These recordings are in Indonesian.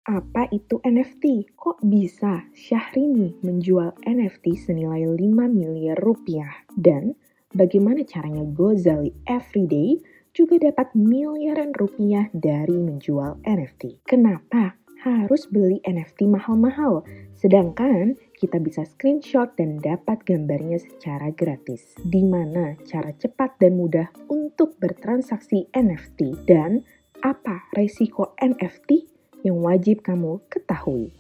Apa itu NFT? Kok bisa Syahrini menjual NFT senilai 5 miliar rupiah? Dan bagaimana caranya Gozali Everyday juga dapat miliaran rupiah dari menjual NFT? Kenapa harus beli NFT mahal-mahal? Sedangkan kita bisa screenshot dan dapat gambarnya secara gratis. Di mana cara cepat dan mudah untuk bertransaksi NFT? Dan apa resiko NFT yang wajib kamu ketahui?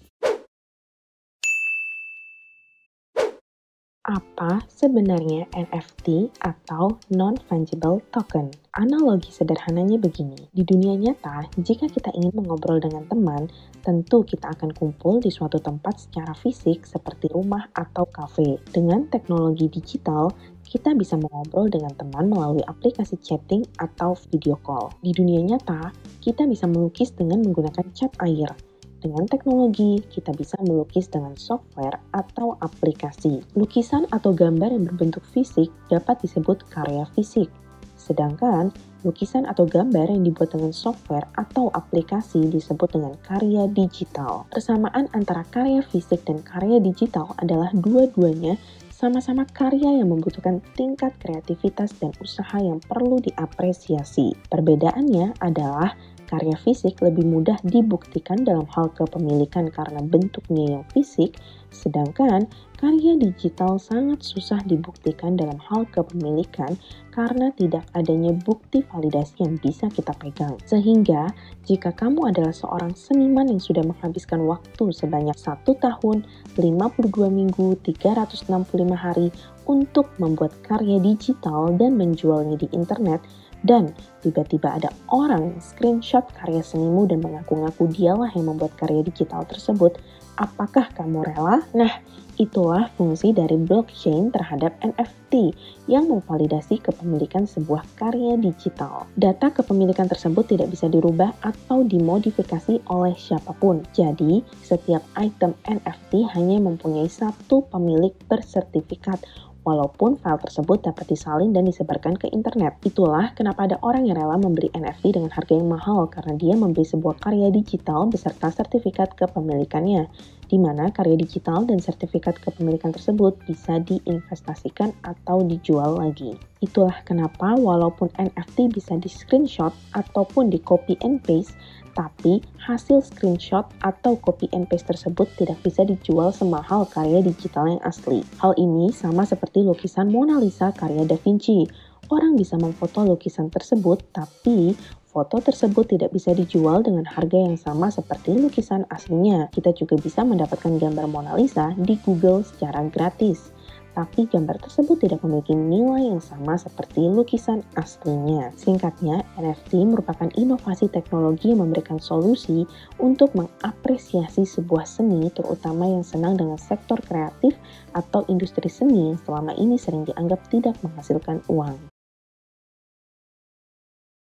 Apa sebenarnya NFT atau Non-Fungible Token? Analogi sederhananya begini, di dunia nyata, jika kita ingin mengobrol dengan teman, tentu kita akan kumpul di suatu tempat secara fisik seperti rumah atau kafe. Dengan teknologi digital, kita bisa mengobrol dengan teman melalui aplikasi chatting atau video call. Di dunia nyata, kita bisa melukis dengan menggunakan cat air. Dengan teknologi, kita bisa melukis dengan software atau aplikasi. Lukisan atau gambar yang berbentuk fisik dapat disebut karya fisik. Sedangkan, lukisan atau gambar yang dibuat dengan software atau aplikasi disebut dengan karya digital. Persamaan antara karya fisik dan karya digital adalah dua-duanya sama-sama karya yang membutuhkan tingkat kreativitas dan usaha yang perlu diapresiasi. Perbedaannya adalah karya fisik lebih mudah dibuktikan dalam hal kepemilikan karena bentuknya yang fisik, sedangkan karya digital sangat susah dibuktikan dalam hal kepemilikan karena tidak adanya bukti validasi yang bisa kita pegang. Sehingga, jika kamu adalah seorang seniman yang sudah menghabiskan waktu sebanyak 1 tahun, 52 minggu, 365 hari untuk membuat karya digital dan menjualnya di internet, dan tiba-tiba ada orang screenshot karya senimu dan mengaku-ngaku dialah yang membuat karya digital tersebut, apakah kamu rela? Nah, itulah fungsi dari blockchain terhadap NFT yang memvalidasi kepemilikan sebuah karya digital. Data kepemilikan tersebut tidak bisa dirubah atau dimodifikasi oleh siapapun. Jadi, setiap item NFT hanya mempunyai satu pemilik bersertifikat, walaupun file tersebut dapat disalin dan disebarkan ke internet. Itulah kenapa ada orang yang rela membeli NFT dengan harga yang mahal karena dia membeli sebuah karya digital beserta sertifikat kepemilikannya, di mana karya digital dan sertifikat kepemilikan tersebut bisa diinvestasikan atau dijual lagi. Itulah kenapa walaupun NFT bisa di-screenshot ataupun di-copy and paste, tapi hasil screenshot atau copy and paste tersebut tidak bisa dijual semahal karya digital yang asli. Hal ini sama seperti lukisan Mona Lisa karya Da Vinci. Orang bisa memfoto lukisan tersebut, tapi foto tersebut tidak bisa dijual dengan harga yang sama seperti lukisan aslinya. Kita juga bisa mendapatkan gambar Mona Lisa di Google secara gratis, tapi gambar tersebut tidak memiliki nilai yang sama seperti lukisan aslinya. Singkatnya, NFT merupakan inovasi teknologi yang memberikan solusi untuk mengapresiasi sebuah seni, terutama yang senang dengan sektor kreatif atau industri seni yang selama ini sering dianggap tidak menghasilkan uang.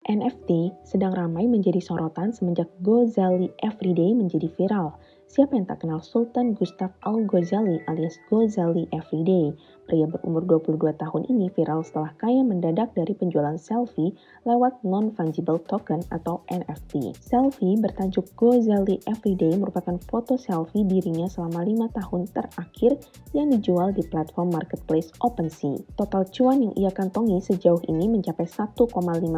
NFT sedang ramai menjadi sorotan semenjak Gozali Everyday menjadi viral. Siapa yang tak kenal Sultan Gustav Al-Ghazali alias Gozali Everyday? Pria berumur 22 tahun ini viral setelah kaya mendadak dari penjualan selfie lewat non-fungible token atau NFT. Selfie bertajuk Gozali Everyday merupakan foto selfie dirinya selama 5 tahun terakhir yang dijual di platform marketplace OpenSea. Total cuan yang ia kantongi sejauh ini mencapai 1,5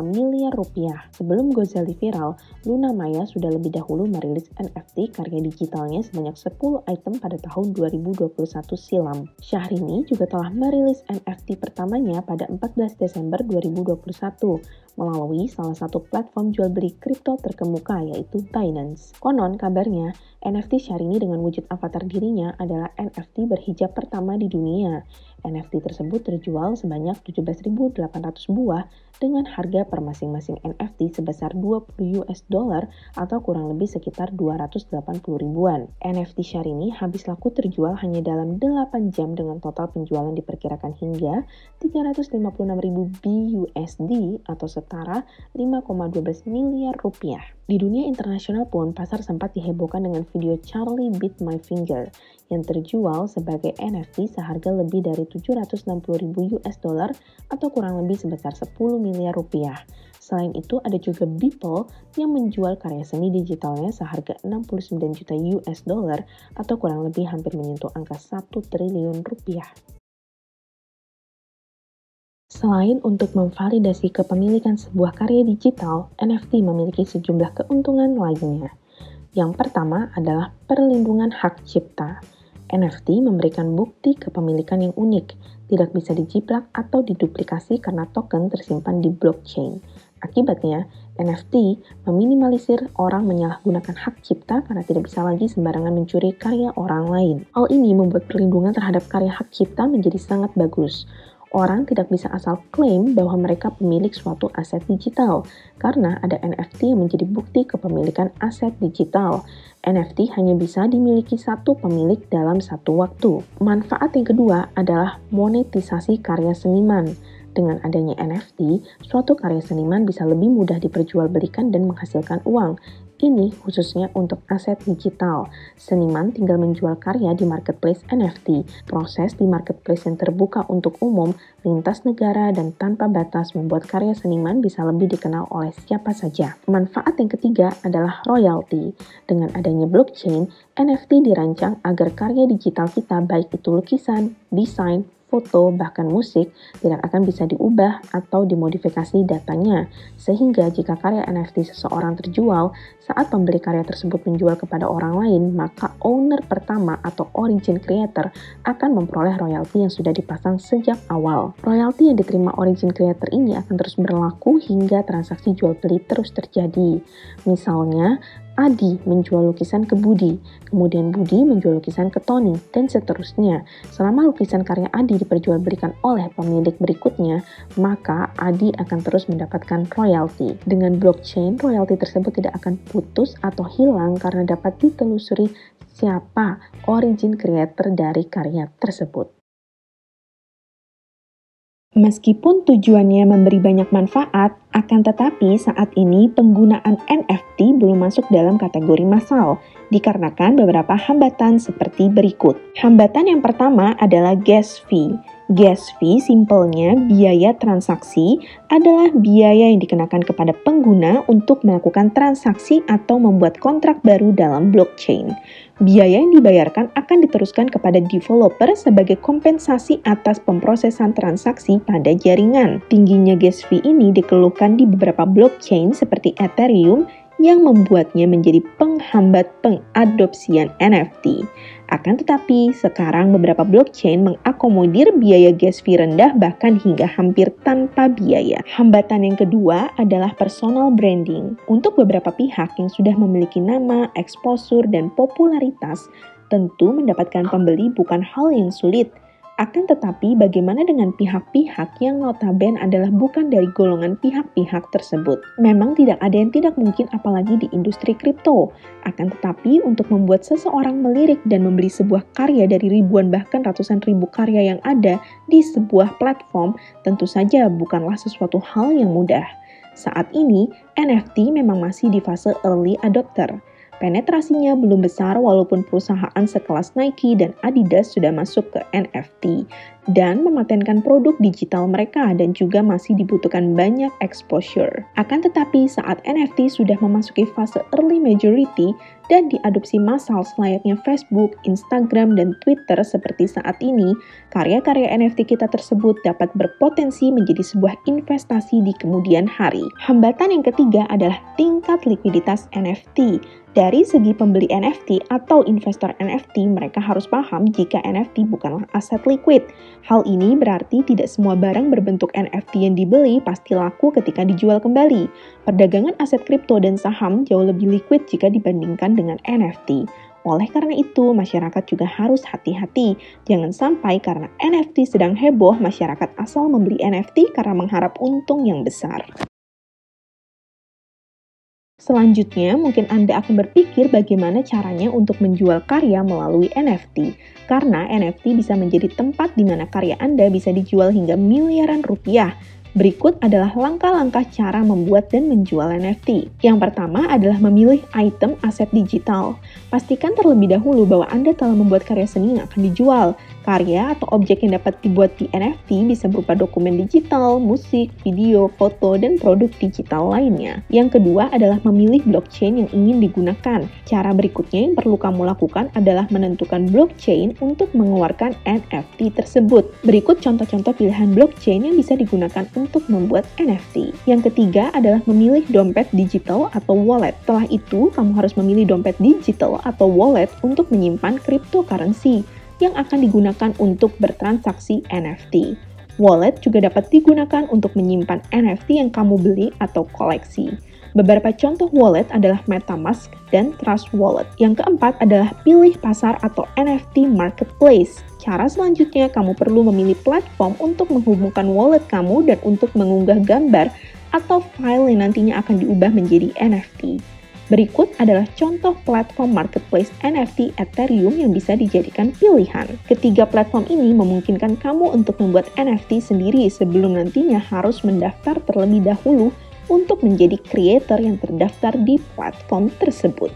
miliar rupiah. Sebelum Gozali viral, Luna Maya sudah lebih dahulu merilis NFT karya digitalnya sebanyak 10 item pada tahun 2021 silam. Syahrini juga telah merilis NFT pertamanya pada 14 Desember 2021 melalui salah satu platform jual beli kripto terkemuka yaitu Binance. Konon kabarnya, NFT Syahrini dengan wujud avatar dirinya adalah NFT berhijab pertama di dunia. NFT tersebut terjual sebanyak 17.800 buah dengan harga per masing-masing NFT sebesar 20 US dollar atau kurang lebih sekitar 280 ribuan. NFT Syahrini habis laku terjual hanya dalam 8 jam dengan total penjualan diperkirakan hingga 356.000 BUSD atau setara setara 5,12 miliar rupiah. Di dunia internasional pun, pasar sempat dihebohkan dengan video Charlie Bit My Finger yang terjual sebagai NFT seharga lebih dari 760.000 US dollar atau kurang lebih sebesar 10 miliar rupiah. Selain itu, ada juga Beeple yang menjual karya seni digitalnya seharga 69 juta US dollar atau kurang lebih hampir menyentuh angka 1 triliun rupiah. Selain untuk memvalidasi kepemilikan sebuah karya digital, NFT memiliki sejumlah keuntungan lainnya. Yang pertama adalah perlindungan hak cipta. NFT memberikan bukti kepemilikan yang unik, tidak bisa dijiplak atau diduplikasi karena token tersimpan di blockchain. Akibatnya, NFT meminimalisir orang menyalahgunakan hak cipta karena tidak bisa lagi sembarangan mencuri karya orang lain. Hal ini membuat perlindungan terhadap karya hak cipta menjadi sangat bagus. Orang tidak bisa asal klaim bahwa mereka pemilik suatu aset digital, karena ada NFT yang menjadi bukti kepemilikan aset digital. NFT hanya bisa dimiliki satu pemilik dalam satu waktu. Manfaat yang kedua adalah monetisasi karya seniman. Dengan adanya NFT, suatu karya seniman bisa lebih mudah diperjualbelikan dan menghasilkan uang. Ini khususnya untuk aset digital. Seniman tinggal menjual karya di marketplace NFT. Proses di marketplace yang terbuka untuk umum, lintas negara, dan tanpa batas membuat karya seniman bisa lebih dikenal oleh siapa saja. Manfaat yang ketiga adalah royalti. Dengan adanya blockchain, NFT dirancang agar karya digital kita, baik itu lukisan, desain, foto, bahkan musik, tidak akan bisa diubah atau dimodifikasi datanya. Sehingga jika karya NFT seseorang terjual, saat pembeli karya tersebut menjual kepada orang lain, maka owner pertama atau origin creator akan memperoleh royalti yang sudah dipasang sejak awal. Royalti yang diterima origin creator ini akan terus berlaku hingga transaksi jual beli terus terjadi. Misalnya, Adi menjual lukisan ke Budi, kemudian Budi menjual lukisan ke Tony, dan seterusnya. Selama lukisan karya Adi diperjualbelikan oleh pemilik berikutnya, maka Adi akan terus mendapatkan royalti. Dengan blockchain, royalti tersebut tidak akan putus atau hilang karena dapat ditelusuri siapa origin creator dari karya tersebut. Meskipun tujuannya memberi banyak manfaat, akan tetapi saat ini penggunaan NFT belum masuk dalam kategori massal, dikarenakan beberapa hambatan seperti berikut. Hambatan yang pertama adalah gas fee. Gas fee simpelnya biaya transaksi adalah biaya yang dikenakan kepada pengguna untuk melakukan transaksi atau membuat kontrak baru dalam blockchain. Biaya yang dibayarkan akan diteruskan kepada developer sebagai kompensasi atas pemrosesan transaksi pada jaringan. Tingginya gas fee ini dikeluhkan di beberapa blockchain seperti Ethereum yang membuatnya menjadi penghambat pengadopsian NFT. Akan tetapi, sekarang beberapa blockchain mengakomodir biaya gas fee rendah bahkan hingga hampir tanpa biaya. Hambatan yang kedua adalah personal branding. Untuk beberapa pihak yang sudah memiliki nama, exposure, dan popularitas, tentu mendapatkan pembeli bukan hal yang sulit. Akan tetapi, bagaimana dengan pihak-pihak yang notabene adalah bukan dari golongan pihak-pihak tersebut? Memang tidak ada yang tidak mungkin apalagi di industri kripto. Akan tetapi, untuk membuat seseorang melirik dan membeli sebuah karya dari ribuan bahkan ratusan ribu karya yang ada di sebuah platform, tentu saja bukanlah sesuatu hal yang mudah. Saat ini, NFT memang masih di fase early adopter. Penetrasinya belum besar walaupun perusahaan sekelas Nike dan Adidas sudah masuk ke NFT dan mematenkan produk digital mereka dan juga masih dibutuhkan banyak exposure. Akan tetapi saat NFT sudah memasuki fase early majority dan diadopsi massal selayaknya Facebook, Instagram, dan Twitter seperti saat ini, karya-karya NFT kita tersebut dapat berpotensi menjadi sebuah investasi di kemudian hari. Hambatan yang ketiga adalah tingkat likuiditas NFT. Dari segi pembeli NFT atau investor NFT, mereka harus paham jika NFT bukanlah aset liquid. Hal ini berarti tidak semua barang berbentuk NFT yang dibeli pasti laku ketika dijual kembali. Perdagangan aset kripto dan saham jauh lebih liquid jika dibandingkan dengan NFT. Oleh karena itu, masyarakat juga harus hati-hati. Jangan sampai karena NFT sedang heboh, masyarakat asal membeli NFT karena mengharap untung yang besar. Selanjutnya, mungkin Anda akan berpikir bagaimana caranya untuk menjual karya melalui NFT. Karena NFT bisa menjadi tempat di mana karya Anda bisa dijual hingga miliaran rupiah. Berikut adalah langkah-langkah cara membuat dan menjual NFT. Yang pertama adalah memilih item aset digital. Pastikan terlebih dahulu bahwa Anda telah membuat karya seni yang akan dijual. Karya atau objek yang dapat dibuat di NFT bisa berupa dokumen digital, musik, video, foto, dan produk digital lainnya. Yang kedua adalah memilih blockchain yang ingin digunakan. Cara berikutnya yang perlu kamu lakukan adalah menentukan blockchain untuk mengeluarkan NFT tersebut. Berikut contoh-contoh pilihan blockchain yang bisa digunakan untuk membuat NFT. Yang ketiga adalah memilih dompet digital atau wallet. Setelah itu, kamu harus memilih dompet digital atau wallet untuk menyimpan cryptocurrency yang akan digunakan untuk bertransaksi NFT. Wallet juga dapat digunakan untuk menyimpan NFT yang kamu beli atau koleksi. Beberapa contoh wallet adalah MetaMask dan Trust Wallet. Yang keempat adalah pilih pasar atau NFT marketplace. Cara selanjutnya, kamu perlu memilih platform untuk menghubungkan wallet kamu dan untuk mengunggah gambar atau file yang nantinya akan diubah menjadi NFT. Berikut adalah contoh platform marketplace NFT Ethereum yang bisa dijadikan pilihan. Ketiga platform ini memungkinkan kamu untuk membuat NFT sendiri sebelum nantinya harus mendaftar terlebih dahulu untuk menjadi creator yang terdaftar di platform tersebut.